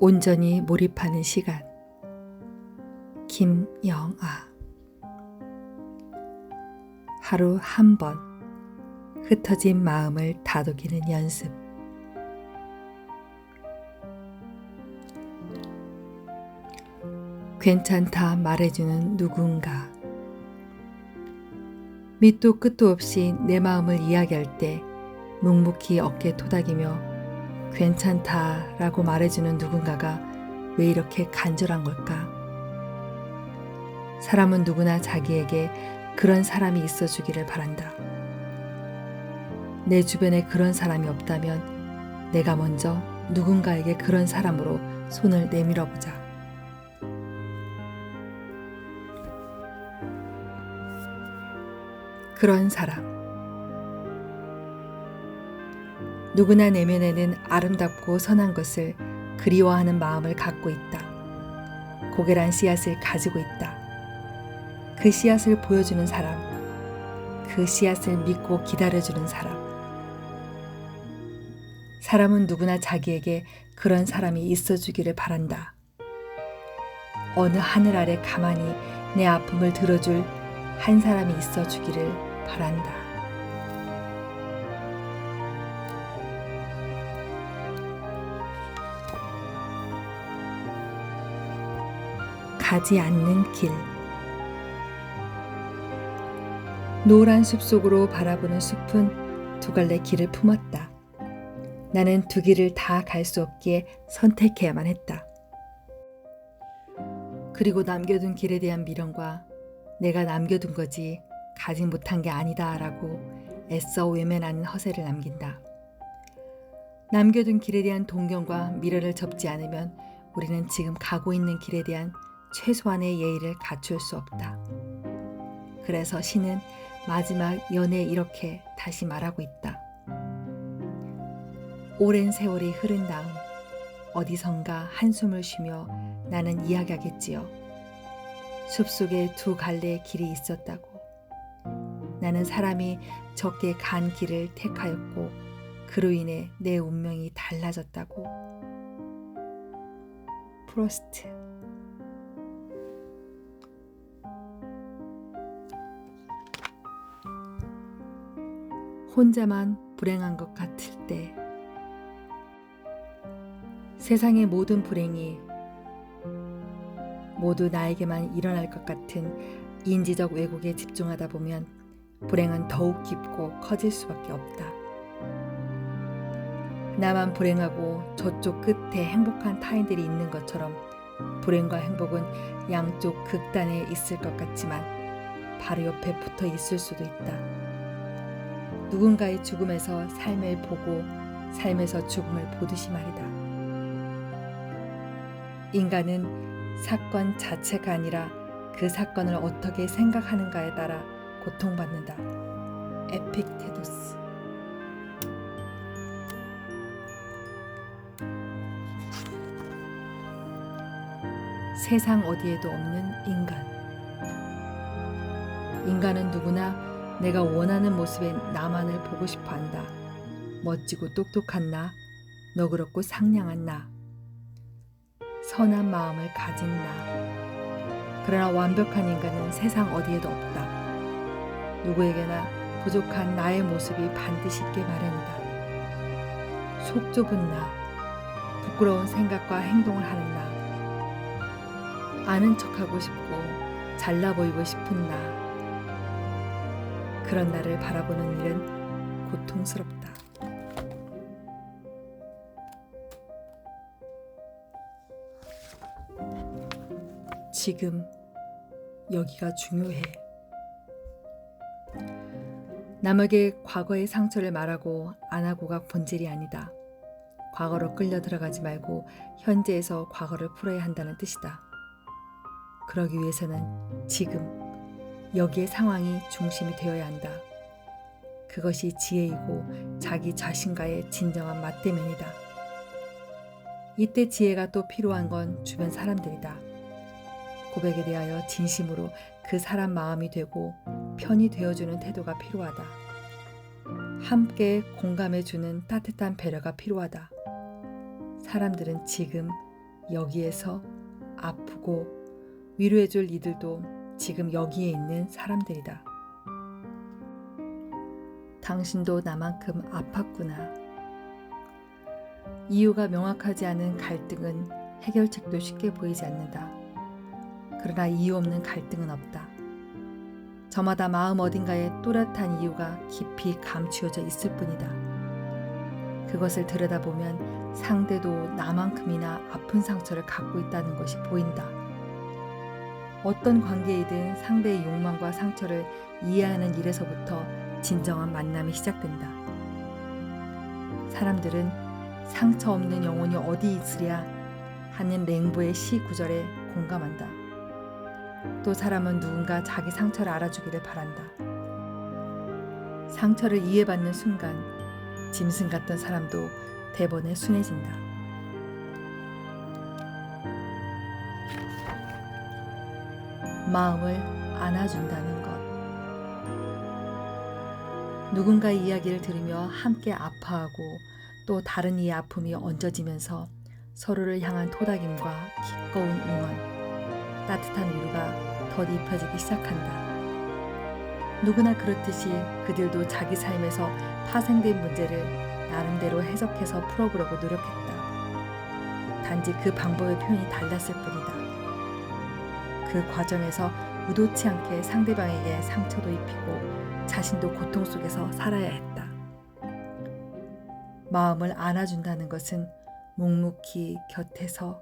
온전히 몰입하는 시간. 김영아. 하루 한 번 흩어진 마음을 다독이는 연습. 괜찮다 말해주는 누군가. 밑도 끝도 없이 내 마음을 이야기할 때 묵묵히 어깨 토닥이며 괜찮다 라고 말해주는 누군가가 왜 이렇게 간절한 걸까? 사람은 누구나 자기에게 그런 사람이 있어주기를 바란다. 내 주변에 그런 사람이 없다면 내가 먼저 누군가에게 그런 사람으로 손을 내밀어 보자. 그런 사람. 누구나 내면에는 아름답고 선한 것을 그리워하는 마음을 갖고 있다. 고개란 씨앗을 가지고 있다. 그 씨앗을 보여주는 사람, 그 씨앗을 믿고 기다려주는 사람. 사람은 누구나 자기에게 그런 사람이 있어주기를 바란다. 어느 하늘 아래 가만히 내 아픔을 들어줄 한 사람이 있어주기를 바란다. 가지 않는 길. 노란 숲 속으로 바라보는 숲은 두 갈래 길을 품었다. 나는 두 길을 다 갈 수 없기에 선택해야만 했다. 그리고 남겨둔 길에 대한 미련과 내가 남겨둔 거지 가지 못한 게 아니다 라고 애써 외면하는 허세를 남긴다. 남겨둔 길에 대한 동경과 미련을 접지 않으면 우리는 지금 가고 있는 길에 대한 최소한의 예의를 갖출 수 없다. 그래서 시는 마지막 연에 이렇게 다시 말하고 있다. 오랜 세월이 흐른 다음 어디선가 한숨을 쉬며 나는 이야기하겠지요. 숲속에 두 갈래의 길이 있었다고. 나는 사람이 적게 간 길을 택하였고 그로 인해 내 운명이 달라졌다고. 프로스트. 혼자만 불행한 것 같을 때, 세상의 모든 불행이 모두 나에게만 일어날 것 같은 인지적 왜곡에 집중하다 보면 불행은 더욱 깊고 커질 수밖에 없다. 나만 불행하고 저쪽 끝에 행복한 타인들이 있는 것처럼 불행과 행복은 양쪽 극단에 있을 것 같지만 바로 옆에 붙어 있을 수도 있다. 누군가의 죽음에서 삶을 보고 삶에서 죽음을 보듯이 말이다. 인간은 사건 자체가 아니라 그 사건을 어떻게 생각하는가에 따라 고통받는다. 에픽테두스. 세상 어디에도 없는 인간. 인간은 누구나 내가 원하는 모습의 나만을 보고 싶어 한다. 멋지고 똑똑한 나, 너그럽고 상냥한 나, 선한 마음을 가진 나. 그러나 완벽한 인간은 세상 어디에도 없다. 누구에게나 부족한 나의 모습이 반드시 있게 마련이다. 속 좁은 나, 부끄러운 생각과 행동을 하는 나, 아는 척하고 싶고 잘나 보이고 싶은 나. 그런 나를 바라보는 일은 고통스럽다. 지금 여기가 중요해. 남에게 과거의 상처를 말하고 안 하고가 본질이 아니다. 과거로 끌려 들어가지 말고 현재에서 과거를 풀어야 한다는 뜻이다. 그러기 위해서는 지금 여기의 상황이 중심이 되어야 한다. 그것이 지혜이고 자기 자신과의 진정한 맞대면이다. 이때 지혜가 또 필요한 건 주변 사람들이다. 고백에 대하여 진심으로 그 사람 마음이 되고 편이 되어주는 태도가 필요하다. 함께 공감해주는 따뜻한 배려가 필요하다. 사람들은 지금 여기에서 아프고 위로해줄 이들도 지금 여기에 있는 사람들이다. 당신도 나만큼 아팠구나. 이유가 명확하지 않은 갈등은 해결책도 쉽게 보이지 않는다. 그러나 이유 없는 갈등은 없다. 저마다 마음 어딘가에 또렷한 이유가 깊이 감추어져 있을 뿐이다. 그것을 들여다보면 상대도 나만큼이나 아픈 상처를 갖고 있다는 것이 보인다. 어떤 관계이든 상대의 욕망과 상처를 이해하는 일에서부터 진정한 만남이 시작된다. 사람들은 상처 없는 영혼이 어디 있으랴 하는 랭보의 시 구절에 공감한다. 또 사람은 누군가 자기 상처를 알아주기를 바란다. 상처를 이해받는 순간 짐승 같던 사람도 대번에 순해진다. 마음을 안아준다는 것. 누군가의 이야기를 들으며 함께 아파하고 또 다른 이의 아픔이 얹어지면서 서로를 향한 토닥임과 기꺼운 응원, 따뜻한 위로가 덧입혀지기 시작한다. 누구나 그렇듯이 그들도 자기 삶에서 파생된 문제를 나름대로 해석해서 풀어보려고 노력했다. 단지 그 방법의 표현이 달랐을 뿐이다. 그 과정에서 의도치 않게 상대방에게 상처도 입히고 자신도 고통 속에서 살아야 했다. 마음을 안아준다는 것은 묵묵히 곁에서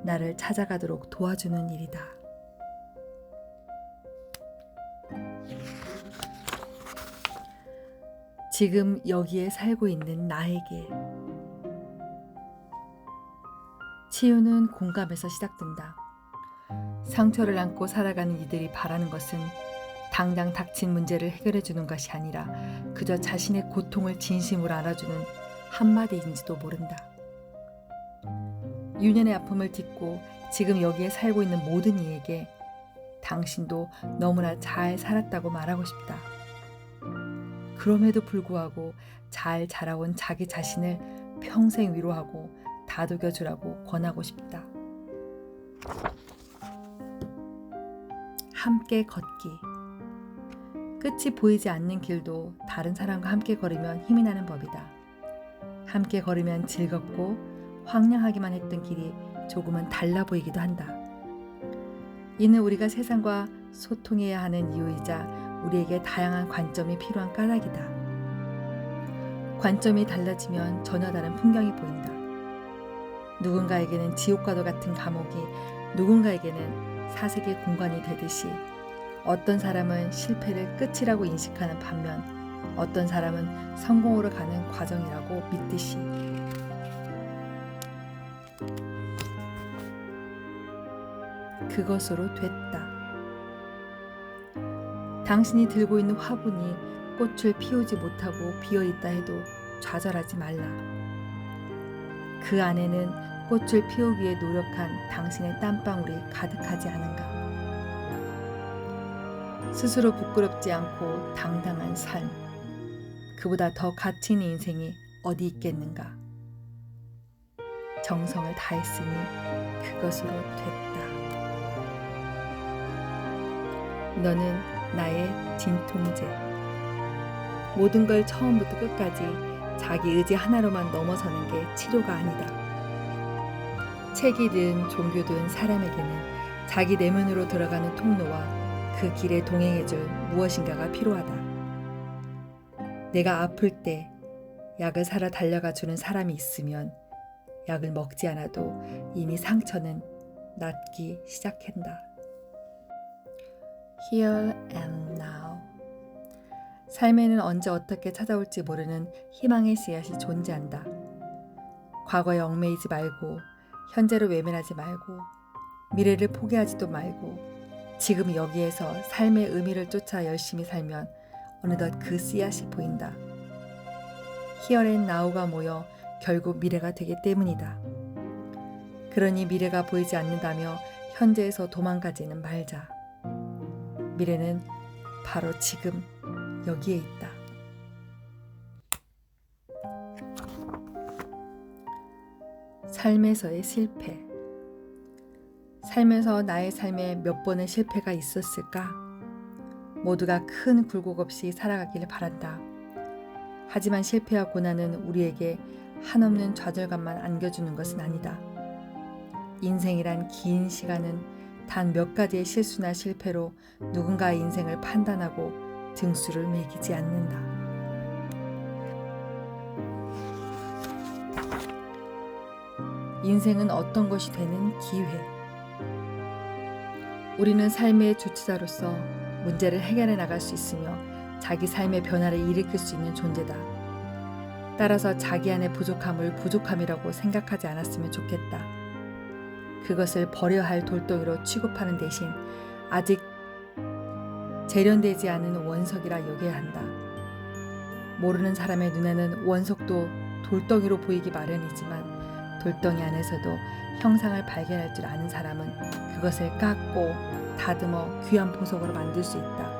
나를 찾아가도록 도와주는 일이다. 지금 여기에 살고 있는 나에게. 치유는 공감에서 시작된다. 상처를 안고 살아가는 이들이 바라는 것은 당장 닥친 문제를 해결해 주는 것이 아니라 그저 자신의 고통을 진심으로 알아주는 한마디인지도 모른다. 유년의 아픔을 딛고 지금 여기에 살고 있는 모든 이에게 당신도 너무나 잘 살았다고 말하고 싶다. 그럼에도 불구하고 잘 자라온 자기 자신을 평생 위로하고 다독여주라고 권하고 싶다. 함께 걷기. 끝이 보이지 않는 길도 다른 사람과 함께 걸으면 힘이 나는 법이다. 함께 걸으면 즐겁고 황량하기만 했던 길이 조금은 달라 보이기도 한다. 이는 우리가 세상과 소통해야 하는 이유이자 우리에게 다양한 관점이 필요한 까닭이다. 관점이 달라지면 전혀 다른 풍경이 보인다. 누군가에게는 지옥과도 같은 감옥이 누군가에게는 사색의 공간이 되듯이 어떤 사람은 실패를 끝이라고 인식하는 반면 어떤 사람은 성공으로 가는 과정이라고 믿듯이 그것으로 됐다. 당신이 들고 있는 화분이 꽃을 피우지 못하고 비어있다 해도 좌절하지 말라. 그 안에는 꽃을 피우기 위해 노력한 당신의 땀방울이 가득하지 않은가. 스스로 부끄럽지 않고 당당한 삶, 그보다 더 가치 있는 인생이 어디 있겠는가. 정성을 다했으니 그것으로 됐다. 너는 나의 진통제. 모든 걸 처음부터 끝까지 자기 의지 하나로만 넘어서는 게 치료가 아니다. 책이든 종교든 사람에게는 자기 내면으로 들어가는 통로와 그 길에 동행해줄 무엇인가가 필요하다. 내가 아플 때 약을 사러 달려가 주는 사람이 있으면 약을 먹지 않아도 이미 상처는 낫기 시작한다. Here and now. 삶에는 언제 어떻게 찾아올지 모르는 희망의 씨앗이 존재한다. 과거에 얽매이지 말고 현재로 외면하지 말고 미래를 포기하지도 말고 지금 여기에서 삶의 의미를 쫓아 열심히 살면 어느덧 그 씨앗이 보인다. Here and now가 모여 결국 미래가 되기 때문이다. 그러니 미래가 보이지 않는다며 현재에서 도망가지는 말자. 미래는 바로 지금 여기에 있다. 삶에서의 실패. 살면서 나의 삶에 몇 번의 실패가 있었을까? 모두가 큰 굴곡 없이 살아가길 바란다. 하지만 실패와 고난은 우리에게 한없는 좌절감만 안겨주는 것은 아니다. 인생이란 긴 시간은 단 몇 가지의 실수나 실패로 누군가의 인생을 판단하고 등수를 매기지 않는다. 인생은 어떤 것이 되는 기회. 우리는 삶의 주체자로서 문제를 해결해 나갈 수 있으며 자기 삶의 변화를 일으킬 수 있는 존재다. 따라서 자기 안의 부족함을 부족함이라고 생각하지 않았으면 좋겠다. 그것을 버려야 할 돌덩이로 취급하는 대신 아직 재련되지 않은 원석이라 여겨야 한다. 모르는 사람의 눈에는 원석도 돌덩이로 보이기 마련이지만 돌덩이 안에서도 형상을 발견할 줄 아는 사람은 그것을 깎고 다듬어 귀한 보석으로 만들 수 있다.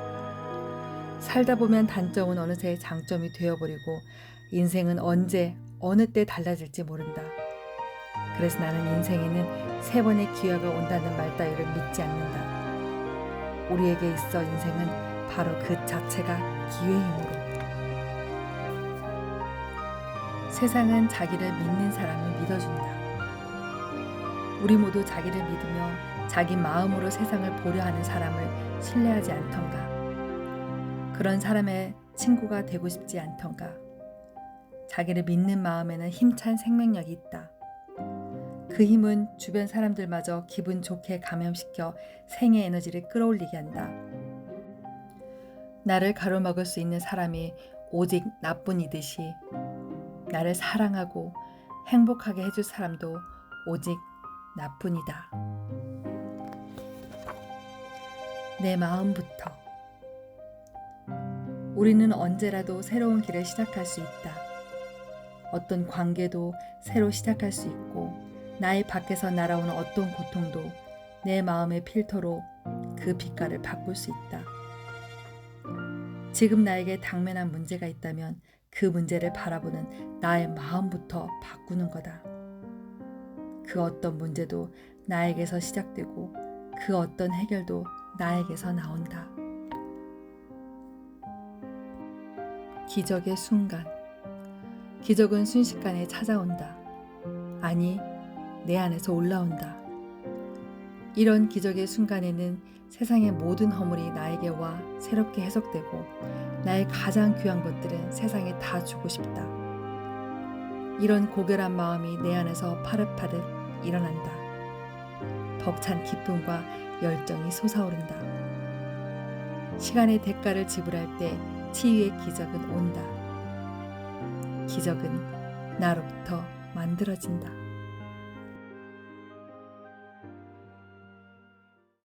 살다 보면 단점은 어느새 장점이 되어버리고 인생은 언제 어느 때 달라질지 모른다. 그래서 나는 인생에는 3번의 기회가 온다는 말 따위를 믿지 않는다. 우리에게 있어 인생은 바로 그 자체가 기회이므로. 세상은 자기를 믿는 사람을 믿어준다. 우리 모두 자기를 믿으며 자기 마음으로 세상을 보려 하는 사람을 신뢰하지 않던가. 그런 사람의 친구가 되고 싶지 않던가. 자기를 믿는 마음에는 힘찬 생명력이 있다. 그 힘은 주변 사람들마저 기분 좋게 감염시켜 생의 에너지를 끌어올리게 한다. 나를 가로막을 수 있는 사람이 오직 나뿐이듯이 나를 사랑하고 행복하게 해줄 사람도 오직 나뿐이다. 내 마음부터. 우리는 언제라도 새로운 길을 시작할 수 있다. 어떤 관계도 새로 시작할 수 있고 나의 밖에서 날아오는 어떤 고통도 내 마음의 필터로 그 빛깔을 바꿀 수 있다. 지금 나에게 당면한 문제가 있다면 그 문제를 바라보는 나의 마음부터 바꾸는 거다. 그 어떤 문제도 나에게서 시작되고 그 어떤 해결도 나에게서 나온다. 기적의 순간. 기적은 순식간에 찾아온다. 아니, 내 안에서 올라온다. 이런 기적의 순간에는 세상의 모든 허물이 나에게 와 새롭게 해석되고 나의 가장 귀한 것들은 세상에 다 주고 싶다. 이런 고결한 마음이 내 안에서 파릇파릇 일어난다. 벅찬 기쁨과 열정이 솟아오른다. 시간의 대가를 지불할 때 치유의 기적은 온다. 기적은 나로부터 만들어진다.